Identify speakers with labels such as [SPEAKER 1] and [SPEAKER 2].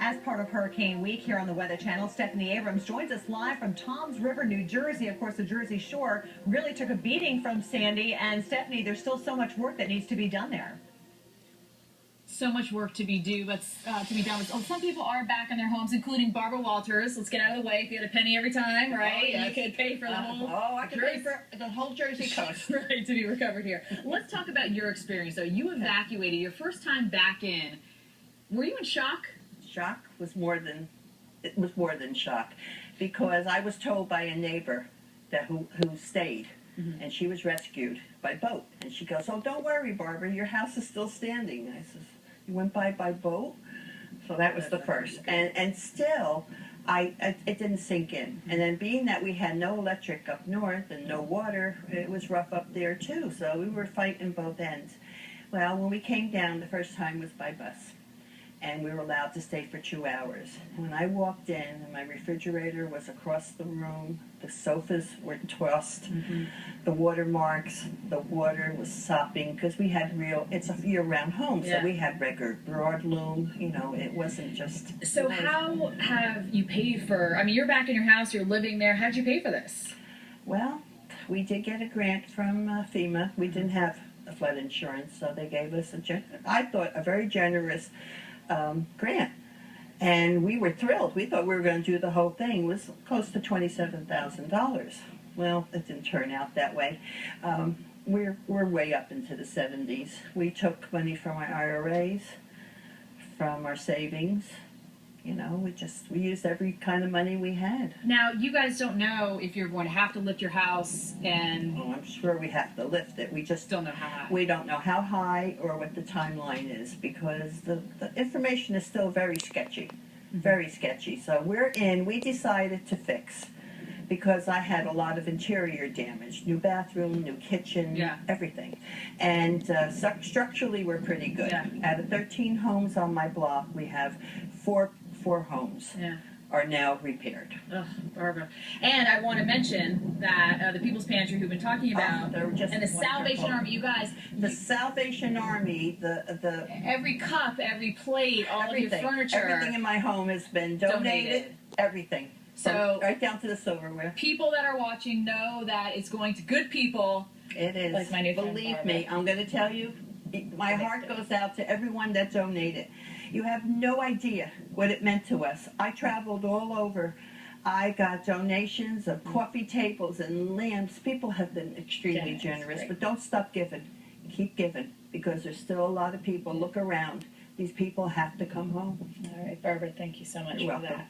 [SPEAKER 1] As part of Hurricane Week here on the Weather Channel, Stephanie Abrams joins us live from Toms River, New Jersey. Of course, the Jersey Shore really took a beating from Sandy. And Stephanie, there's still so much work that needs to be done there.
[SPEAKER 2] So much work to be done. But some people are back in their homes, including Barbara Walters. Let's get out of the way. If you had a penny every time, right?
[SPEAKER 3] Oh, yes.
[SPEAKER 2] You could pay for the whole.
[SPEAKER 3] Oh, I could pay for the whole Jersey coast.
[SPEAKER 2] Right, to be recovered here. Let's talk about your experience, though. You evacuated your first time back in. Were you in shock?
[SPEAKER 3] Shock was more than shock, because I was told by a neighbor that who stayed, and she was rescued by boat. And she goes, "Oh, don't worry, Barbara, your house is still standing." I says, "You went by boat?" So that was the first. And still, it didn't sink in. And then being that we had no electric up north and no water, it was rough up there too. So we were fighting both ends. Well, when we came down, the first time was by bus. And we were allowed to stay for 2 hours. When I walked in, and my refrigerator was across the room, the sofas were tossed, the water marks, the water was sopping, because we had it's a year-round home, so we had regular broadloom, it wasn't just...
[SPEAKER 2] So how have you paid for, you're back in your house, you're living there, how did you pay for this?
[SPEAKER 3] Well, we did get a grant from FEMA. We didn't have a flood insurance, so they gave us I thought, a very generous grant, and we were thrilled. We thought we were going to do the whole thing. It was close to $27,000. Well, it didn't turn out that way. We're way up into the 70s. We took money from our IRAs, from our savings. We used every kind of money we had.
[SPEAKER 2] Now, you guys don't know if you're going to have to lift your house, and...
[SPEAKER 3] Oh, I'm sure we have to lift it. We just
[SPEAKER 2] don't know how high.
[SPEAKER 3] We don't know how high or what the timeline is, because the information is still very sketchy. Very sketchy. So we decided to fix, because I had a lot of interior damage. New bathroom, new kitchen, everything. And structurally, we're pretty good. Out of 13 homes on my block, we have four homes are now repaired.
[SPEAKER 2] Ugh, Barbara. And I want to mention that the People's Pantry, who've been talking about, and the Salvation Army, you guys...
[SPEAKER 3] The Salvation Army, the
[SPEAKER 2] every cup, every plate, all of your furniture...
[SPEAKER 3] Everything in my home has been donated. Everything.
[SPEAKER 2] So
[SPEAKER 3] right down to the silverware.
[SPEAKER 2] People that are watching know that it's going to good people.
[SPEAKER 3] It is.
[SPEAKER 2] Like my new friend
[SPEAKER 3] Believe me, I'm going to tell you, my heart goes out to everyone that donated. You have no idea what it meant to us. I traveled all over. I got donations of coffee tables and lamps. People have been extremely generous, but don't stop giving. Keep giving, because there's still a lot of people. Look around. These people have to come home.
[SPEAKER 2] All right, Barbara, thank you so much for that.